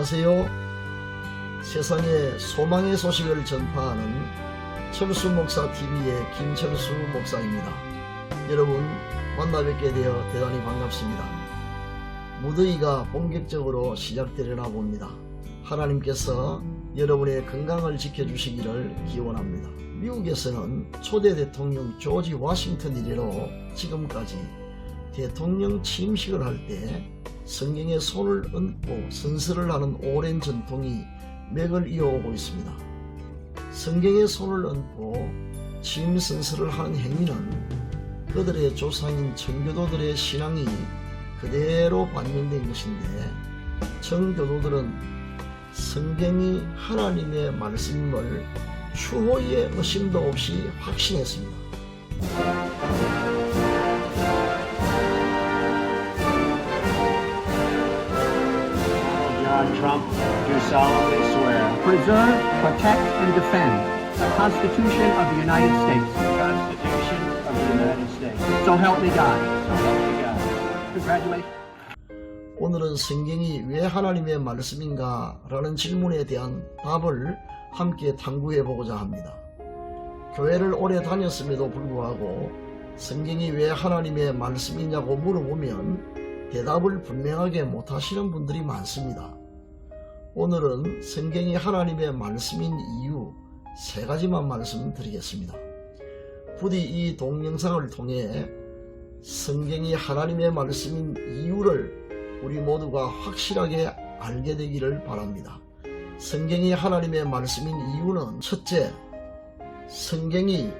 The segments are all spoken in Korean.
안녕하세요. 세상에 소망의 소식을 전파하는 철수 목사 TV의 김철수 목사입니다. 여러분 만나 뵙게 되어 대단히 반갑습니다. 무더위가 본격적으로 시작되려나 봅니다. 하나님께서 여러분의 건강을 지켜주시기를 기원합니다. 미국에서는 초대 대통령 조지 워싱턴 이래로 지금까지 대통령 취임식을 할 때 성경에 손을 얹고 선서를 하는 오랜 전통이 맥을 이어오고 있습니다. 성경에 손을 얹고 취임 선서를 하는 행위는 그들의 조상인 청교도들의 신앙이 그대로 반영된 것인데, 청교도들은 성경이 하나님의 말씀임을 추호의 의심도 없이 확신했습니다. John Trump, do solemnly swear. Preserve, protect, and defend the Constitution of the United States. The Constitution of the United States. So help me God. So help me God. Congratulations. 오늘은 성경이 왜 하나님의 말씀인가? 라는 질문에 대한 답을 함께 탐구해 보고자 합니다. 교회를 오래 다녔음에도 불구하고 성경이 왜 하나님의 말씀이냐고 물어보면 대답을 분명하게 못하시는 분들이 많습니다. 오늘은 성경이 하나님의 말씀인 이유 3가지만 말씀드리겠습니다. 부디 이 동영상을 통해 성경이 하나님의 말씀인 이유를 우리 모두가 확실하게 알게 되기를 바랍니다. 성경이 하나님의 말씀인 이유는, 첫째, 성경이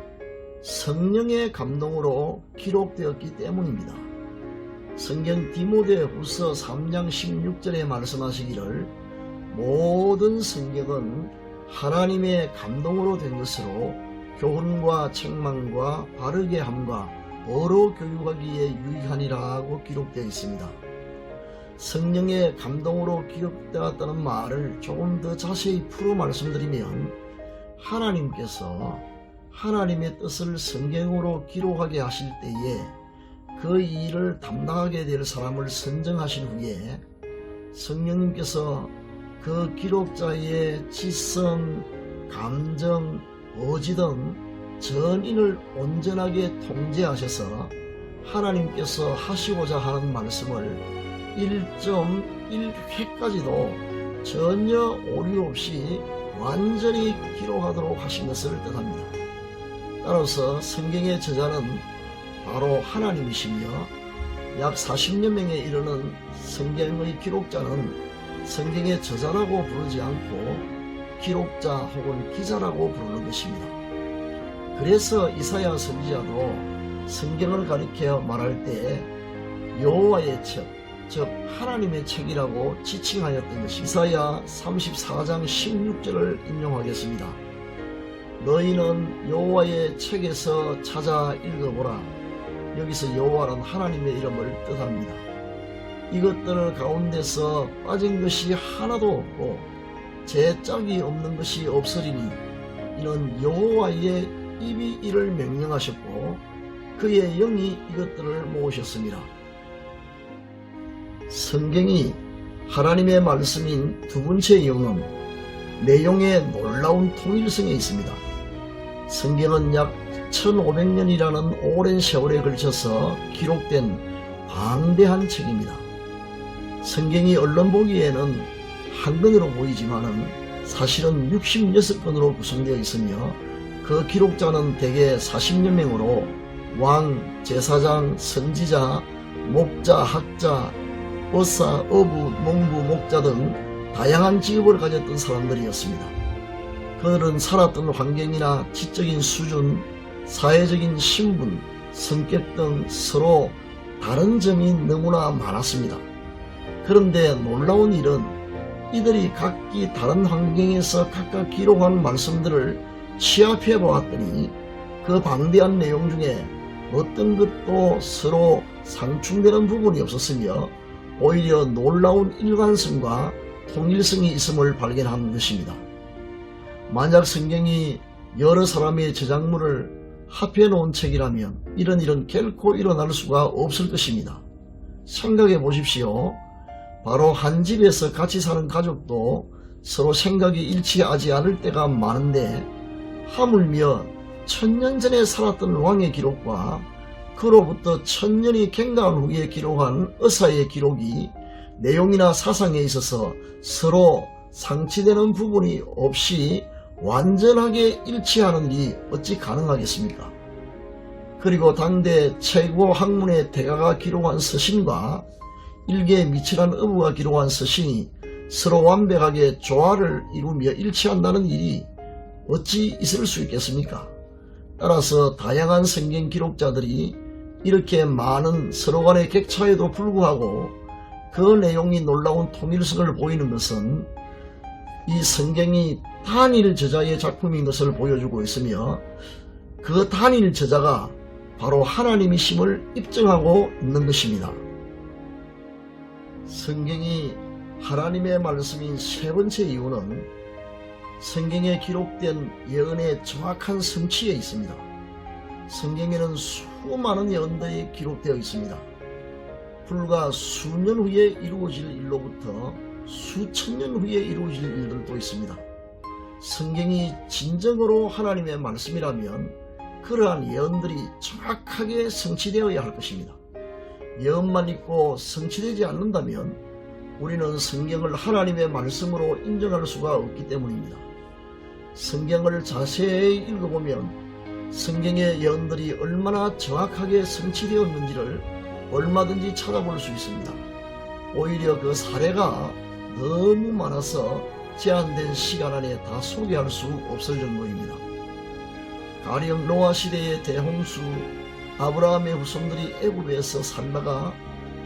성령의 감동으로 기록되었기 때문입니다. 성경 디모데후서 3장 16절에 말씀하시기를 모든 성경은 하나님의 감동으로 된 것으로 교훈과 책망과 바르게 함과 어로 교육하기에 유익하니라고 기록되어 있습니다. 성령의 감동으로 기록되었다는 말을 조금 더 자세히 풀어 말씀드리면, 하나님께서 하나님의 뜻을 성경으로 기록하게 하실 때에 그 일을 담당하게 될 사람을 선정하신 후에 성령님께서 그 기록자의 지성, 감정, 의지 등 전인을 온전하게 통제하셔서 하나님께서 하시고자 하는 말씀을 1.1획까지도 전혀 오류 없이 완전히 기록하도록 하신 것을 뜻합니다. 따라서 성경의 저자는 바로 하나님이시며, 약 40여 명에 이르는 성경의 기록자는 성경의 저자라고 부르지 않고 기록자 혹은 기자라고 부르는 것입니다. 그래서 이사야 선지자도 성경을 가리켜 말할 때 여호와의 책, 즉 하나님의 책이라고 지칭하였던 것이 이사야 34장 16절을 인용하겠습니다. 너희는 여호와의 책에서 찾아 읽어보라. 여기서 여호와는 하나님의 이름을 뜻합니다. 이것들 가운데서 빠진 것이 하나도 없고 제 짝이 없는 것이 없으리니 이는 여호와의 입이 이를 명령하셨고 그의 영이 이것들을 모으셨습니다. 성경이 하나님의 말씀인 두 번째 이유는 내용의 놀라운 통일성에 있습니다. 성경은 약 1500년이라는 오랜 세월에 걸쳐서 기록된 방대한 책입니다. 성경이 언론 보기에는 한 권으로 보이지만은 사실은 66권으로 구성되어 있으며 그 기록자는 대개 40여 명으로 왕, 제사장, 선지자, 목자, 학자, 의사, 어부, 농부, 목자 등 다양한 직업을 가졌던 사람들이었습니다. 그들은 살았던 환경이나 지적인 수준, 사회적인 신분, 성격 등 서로 다른 점이 너무나 많았습니다. 그런데 놀라운 일은 이들이 각기 다른 환경에서 각각 기록한 말씀들을 취합해 보았더니 그 방대한 내용 중에 어떤 것도 서로 상충되는 부분이 없었으며 오히려 놀라운 일관성과 통일성이 있음을 발견한 것입니다. 만약 성경이 여러 사람의 저작물을 합해 놓은 책이라면 이런 일은 결코 일어날 수가 없을 것입니다. 생각해 보십시오. 바로 한 집에서 같이 사는 가족도 서로 생각이 일치하지 않을 때가 많은데, 하물며 1000년 전에 살았던 왕의 기록과 그로부터 1000년이 갱가한 후에 기록한 의사의 기록이 내용이나 사상에 있어서 서로 상치되는 부분이 없이 완전하게 일치하는 일이 어찌 가능하겠습니까? 그리고 당대 최고 학문의 대가가 기록한 서신과 일개 미칠한 어부가 기록한 서신이 서로 완벽하게 조화를 이루며 일치한다는 일이 어찌 있을 수 있겠습니까? 따라서 다양한 성경 기록자들이 이렇게 많은 서로 간의 격차에도 불구하고 그 내용이 놀라운 통일성을 보이는 것은 이 성경이 단일 저자의 작품인 것을 보여주고 있으며, 그 단일 저자가 바로 하나님이심을 입증하고 있는 것입니다. 성경이 하나님의 말씀인 세 번째 이유는 성경에 기록된 예언의 정확한 성취에 있습니다. 성경에는 수많은 예언들이 기록되어 있습니다. 불과 수년 후에 이루어질 일로부터 수천 년 후에 이루어질 일들도 있습니다. 성경이 진정으로 하나님의 말씀이라면 그러한 예언들이 정확하게 성취되어야 할 것입니다. 예언만 있고 성취되지 않는다면 우리는 성경을 하나님의 말씀으로 인정할 수가 없기 때문입니다. 성경을 자세히 읽어보면 성경의 예언들이 얼마나 정확하게 성취되었는지를 얼마든지 찾아볼 수 있습니다. 오히려 그 사례가 너무 많아서 제한된 시간 안에 다 소개할 수 없을 정도입니다. 가령 노아 시대의 대홍수, 아브라함의 후손들이 애굽에서 살다가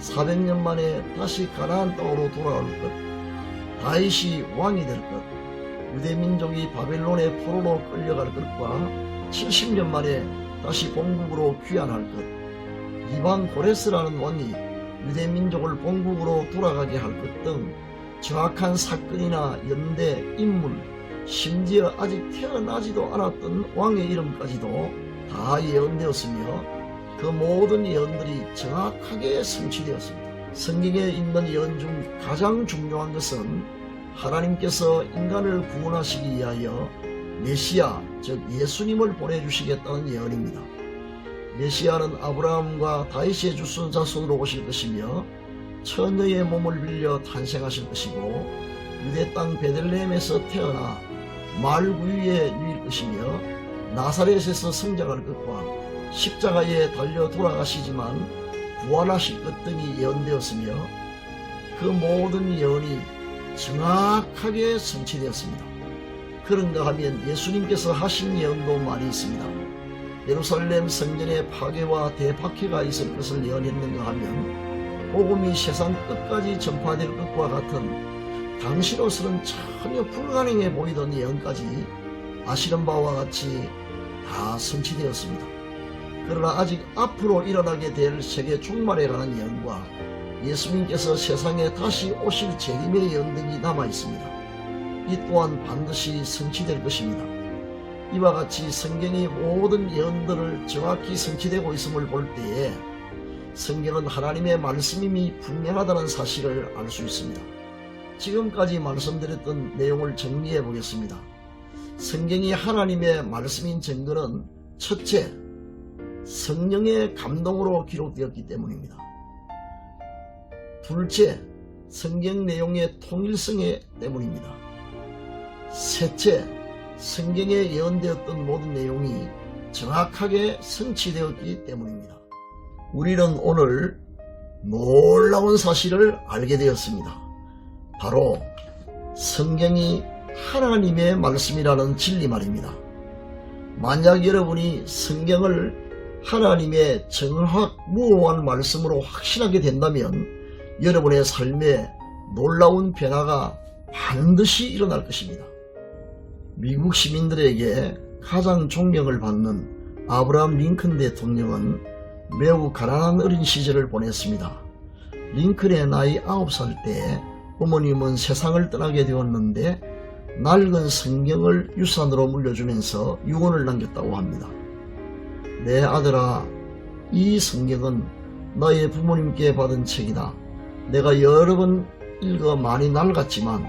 400년 만에 다시 가나안 땅으로 돌아올 것, 다윗이 왕이 될 것, 유대민족이 바벨론의 포로로 끌려갈 것과 70년 만에 다시 본국으로 귀환할 것, 이방 고레스라는 왕이 유대민족을 본국으로 돌아가게 할 것 등 정확한 사건이나 연대, 인물, 심지어 아직 태어나지도 않았던 왕의 이름까지도 다 예언되었으며 그 모든 예언들이 정확하게 성취되었습니다. 성경에 있는 예언 중 가장 중요한 것은 하나님께서 인간을 구원하시기 위하여 메시아, 즉 예수님을 보내주시겠다는 예언입니다. 메시아는 아브라함과 다윗의 자손으로 오실 것이며 처녀의 몸을 빌려 탄생하실 것이고 유대 땅 베들레헴에서 태어나 말구유에 누일 것이며 나사렛에서 성장할 것과 십자가에 달려 돌아가시지만 부활하실 것 등이 예언되었으며 그 모든 예언이 정확하게 성취되었습니다. 그런가 하면 예수님께서 하신 예언도 많이 있습니다. 예루살렘 성전의 파괴와 대박해가 있을 것을 예언했는가 하면 복음이 세상 끝까지 전파될 것과 같은 당시로서는 전혀 불가능해 보이던 예언까지 아시는 바와 같이 다 성취되었습니다. 그러나 아직 앞으로 일어나게 될 세계 종말에 관한 예언과 예수님께서 세상에 다시 오실 재림의 예언 등이 남아 있습니다. 이 또한 반드시 성취될 것입니다. 이와 같이 성경의 모든 예언들을 정확히 성취되고 있음을 볼 때에 성경은 하나님의 말씀임이 분명하다는 사실을 알 수 있습니다. 지금까지 말씀드렸던 내용을 정리해 보겠습니다. 성경이 하나님의 말씀인 증거는 첫째, 성령의 감동으로 기록되었기 때문입니다. 둘째, 성경 내용의 통일성에 때문입니다. 셋째, 성경에 예언되었던 모든 내용이 정확하게 성취되었기 때문입니다. 우리는 오늘 놀라운 사실을 알게 되었습니다. 바로 성경이 하나님의 말씀이라는 진리 말입니다. 만약 여러분이 성경을 하나님의 정확무오한 말씀으로 확신하게 된다면 여러분의 삶에 놀라운 변화가 반드시 일어날 것입니다. 미국 시민들에게 가장 존경을 받는 아브라함 링컨 대통령은 매우 가난한 어린 시절을 보냈습니다. 링컨의 나이 9살 때 어머님은 세상을 떠나게 되었는데 낡은 성경을 유산으로 물려주면서 유언을 남겼다고 합니다. 내 아들아, 이 성경은 너의 부모님께 받은 책이다. 내가 여러 번 읽어 많이 낡았지만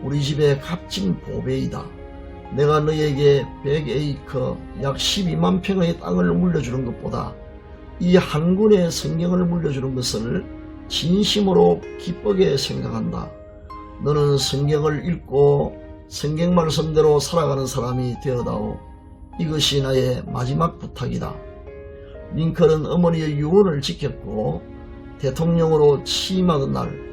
우리 집에 값진 보배이다. 내가 너에게 100에이커 약 12만 평의 땅을 물려주는 것보다 이 한 권의 성경을 물려주는 것을 진심으로 기쁘게 생각한다. 너는 성경을 읽고 성경 말씀대로 살아가는 사람이 되어다오. 이것이 나의 마지막 부탁이다. 링컨은 어머니의 유언을 지켰고 대통령으로 취임하던 날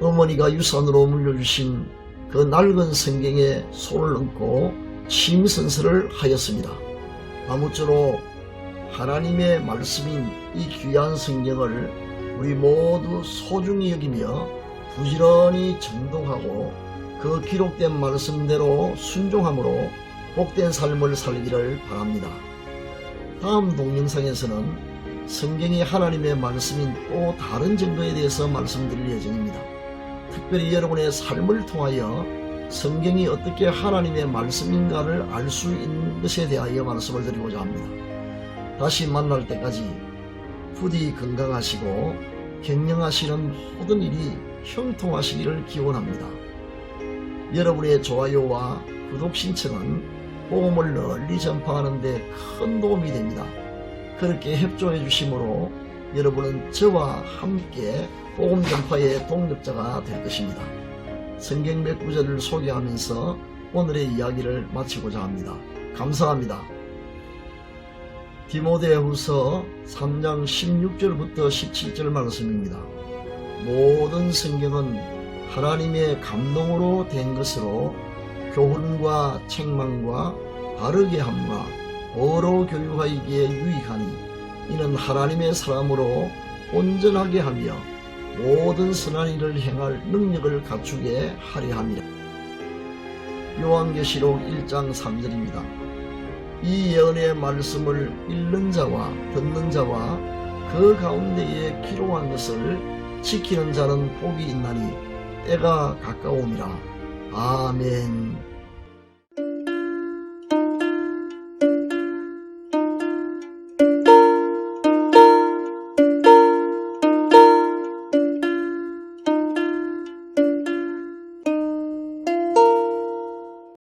어머니가 유산으로 물려주신 그 낡은 성경에 손을 얹고 취임 선서를 하였습니다. 아무쪼록 하나님의 말씀인 이 귀한 성경을 우리 모두 소중히 여기며 부지런히 정독하고 그 기록된 말씀대로 순종함으로 복된 삶을 살기를 바랍니다. 다음 동영상에서는 성경이 하나님의 말씀인 또 다른 정도에 대해서 말씀드릴 예정입니다. 특별히 여러분의 삶을 통하여 성경이 어떻게 하나님의 말씀인가를 알 수 있는 것에 대하여 말씀을 드리고자 합니다. 다시 만날 때까지 부디 건강하시고 경영하시는 모든 일이 형통하시기를 기원합니다. 여러분의 좋아요와 구독 신청은 복음을 널리 전파하는 데 큰 도움이 됩니다. 그렇게 협조해 주심으로 여러분은 저와 함께 복음 전파의 동력자가 될 것입니다. 성경 몇 구절을 소개하면서 오늘의 이야기를 마치고자 합니다. 감사합니다. 디모데후서 3장 16절부터 17절 말씀입니다. 모든 성경은 하나님의 감동으로 된 것으로 교훈과 책망과 바르게 함과 어로 교육하기에 유익하니 이는 하나님의 사람으로 온전하게 하며 모든 선한 일을 행할 능력을 갖추게 하려 함이라. 요한계시록 1장 3절입니다. 이 예언의 말씀을 읽는 자와 듣는 자와 그 가운데에 기록한 것을 지키는 자는 복이 있나니 때가 가까움이라. 아멘.